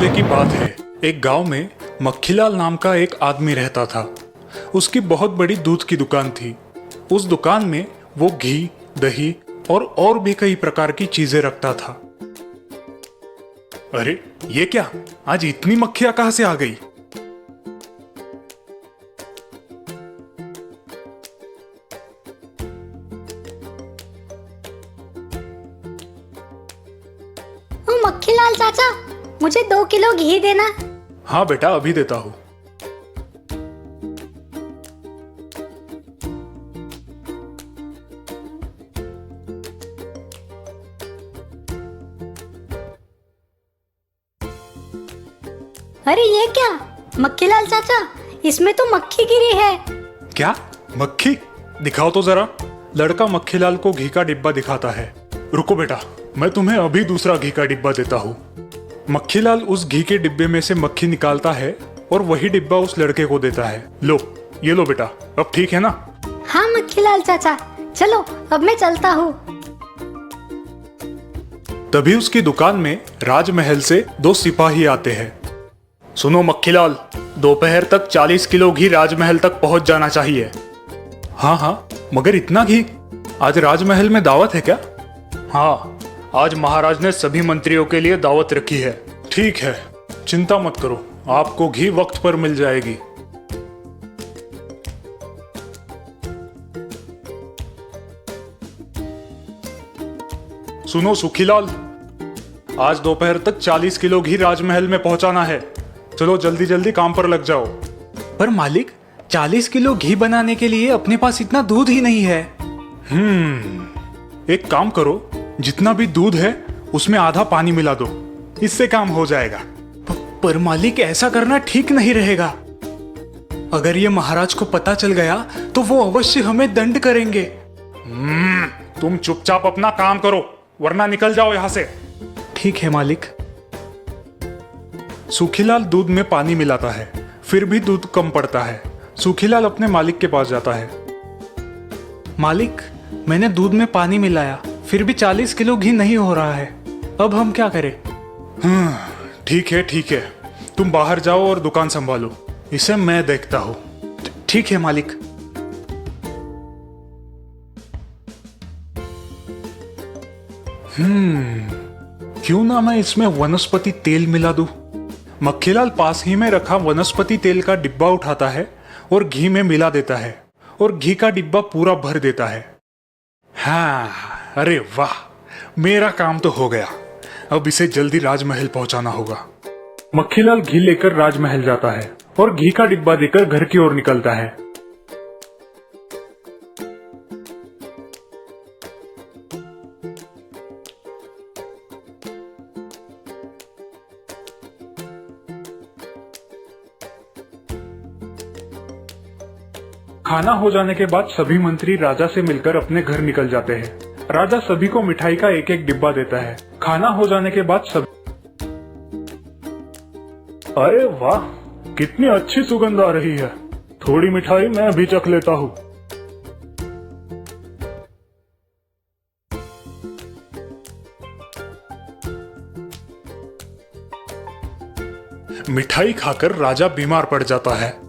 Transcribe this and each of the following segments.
पहले की बात है, एक गांव में मक्खीलाल नाम का एक आदमी रहता था। उसकी बहुत बड़ी दूध की दुकान थी। उस दुकान में वो घी, दही और भी कई प्रकार की चीजें रखता था। अरे ये क्या, आज इतनी मक्खियां कहां से आ गई? ओ मक्खीलाल चाचा, मुझे 2 किलो घी देना। हाँ बेटा, अभी देता हूँ। अरे ये क्या मक्खीलाल चाचा, इसमें तो मक्खी गिरी है। क्या मक्खी? दिखाओ तो जरा। लड़का मक्खीलाल को घी का डिब्बा दिखाता है। रुको बेटा, मैं तुम्हें अभी दूसरा घी का डिब्बा देता हूँ। मक्खीलाल उस घी के डिब्बे में से मक्खी निकालता है और वही डिब्बा उस लड़के को देता है। लो, ये लो बेटा, अब ठीक है ना? हाँ मक्खीलाल चाचा, चलो अब मैं चलता हूँ। तभी उसकी दुकान में राजमहल से 2 सिपाही आते हैं। सुनो मक्खीलाल, दोपहर तक 40 किलो घी राजमहल तक पहुंच जाना चाहिए। हाँ हाँ, मगर इतना घी? आज राजमहल में दावत है क्या? हाँ, आज महाराज ने सभी मंत्रियों के लिए दावत रखी है। ठीक है, चिंता मत करो, आपको घी वक्त पर मिल जाएगी। सुनो सुखीलाल, आज दोपहर तक 40 किलो घी राजमहल में पहुंचाना है। चलो जल्दी जल्दी काम पर लग जाओ। पर मालिक, 40 किलो घी बनाने के लिए अपने पास इतना दूध ही नहीं है। एक काम करो, जितना भी दूध है उसमें आधा पानी मिला दो, इससे काम हो जाएगा। पर मालिक, ऐसा करना ठीक नहीं रहेगा। अगर ये महाराज को पता चल गया तो वो अवश्य हमें दंड करेंगे। तुम चुपचाप अपना काम करो, वरना निकल जाओ यहाँ से। ठीक है मालिक। सूखीलाल दूध में पानी मिलाता है, फिर भी दूध कम पड़ता है। सूखीलाल अपने मालिक के पास जाता है। मालिक, मैंने दूध में पानी मिलाया, फिर भी 40 किलो घी नहीं हो रहा है। अब हम क्या करें? ठीक है, तुम बाहर जाओ और दुकान संभालो, इसे मैं देखता हूँ। ठीक है मालिक। क्यों ना मैं इसमें वनस्पति तेल मिला दूं? मक्खीलाल पास ही में रखा वनस्पति तेल का डिब्बा उठाता है और घी में मिला देता है और घी का डिब्बा पूरा भर देता है। हाँ, अरे वाह, मेरा काम तो हो गया। अब इसे जल्दी राजमहल पहुंचाना होगा। मक्खीलाल घी लेकर राजमहल जाता है और घी का डिब्बा देकर घर की ओर निकलता है। खाना हो जाने के बाद सभी मंत्री राजा से मिलकर अपने घर निकल जाते हैं। राजा सभी को मिठाई का एक एक डिब्बा देता है। खाना हो जाने के बाद अरे वाह, कितनी अच्छी सुगंध आ रही है। थोड़ी मिठाई मैं भी चख लेता हूँ। मिठाई खाकर राजा बीमार पड़ जाता है।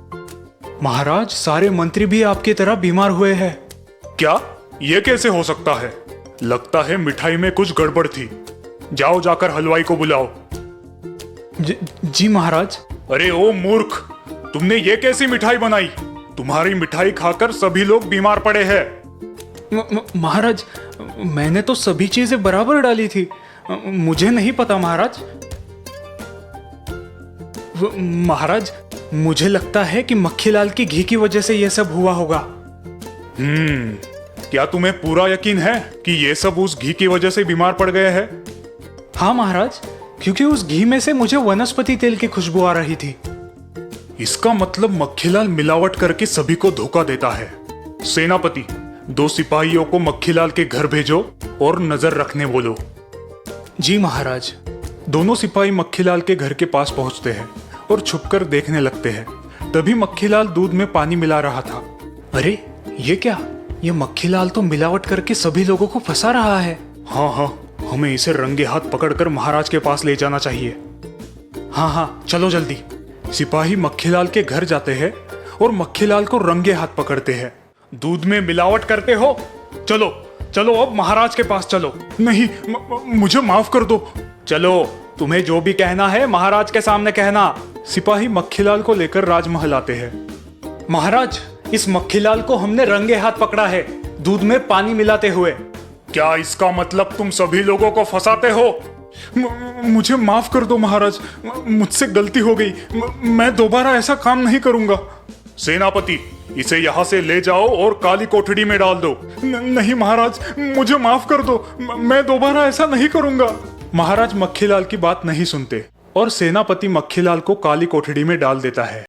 महाराज, सारे मंत्री भी आपकी तरह बीमार हुए हैं। क्या? ये कैसे हो सकता है? लगता है मिठाई में कुछ गड़बड़ थी। जाओ जाकर हलवाई को बुलाओ। जी महाराज। अरे ओ मूर्ख, तुमने ये कैसी मिठाई बनाई? तुम्हारी मिठाई खाकर सभी लोग बीमार पड़े हैं। महाराज, मैंने तो सभी चीजें बराबर डाली थी। मुझे नहीं पता महाराज। महाराज, मुझे लगता है कि मक्खीलाल की घी की वजह से यह सब हुआ होगा। क्या तुम्हें पूरा यकीन है कि ये सब उस घी की वजह से बीमार पड़ गए हैं? हाँ महाराज, क्योंकि उस घी में से मुझे वनस्पति तेल की खुशबू आ रही थी। इसका मतलब मक्खीलाल मिलावट करके सभी को धोखा देता है। सेनापति, 2 सिपाहियों को मक्खीलाल के घर भेजो और नजर रखने बोलो। जी महाराज। दोनों सिपाही मक्खीलाल के घर के पास पहुंचते हैं और छुपकर देखने लगते हैं। तभी मक्खीलाल दूध में पानी मिला रहा था। अरे ये क्या? ये मक्खीलाल तो मिलावट करके सभी लोगों को फंसा रहा है। हाँ, हमें इसे रंगे हाथ पकड़कर महाराज के पास ले जाना चाहिए। हाँ हाँ, चलो जल्दी। सिपाही मक्खीलाल के घर जाते हैं और मक्खीलाल को रंगे हाथ पकड़ते हैं। दूध में मिलावट करते हो? चलो चलो, अब महाराज के पास चलो। नहीं, मुझे माफ कर दो। चलो, तुम्हें जो भी कहना है महाराज के सामने कहना। सिपाही मक्खीलाल को लेकर राजमहल आते हैं। महाराज, इस मक्खीलाल को हमने रंगे हाथ पकड़ा है, दूध में पानी मिलाते हुए। क्या इसका मतलब तुम सभी लोगों को फंसाते हो? मुझे माफ कर दो महाराज, मुझसे गलती हो गई। मैं दोबारा ऐसा काम नहीं करूंगा। सेनापति, इसे यहाँ से ले जाओ और काली कोठड़ी में डाल दो। नहीं महाराज, मुझे माफ कर दो, मैं दोबारा ऐसा नहीं करूंगा। महाराज मक्खीलाल की बात नहीं सुनते और सेनापति मक्खीलाल को काली कोठड़ी में डाल देता है।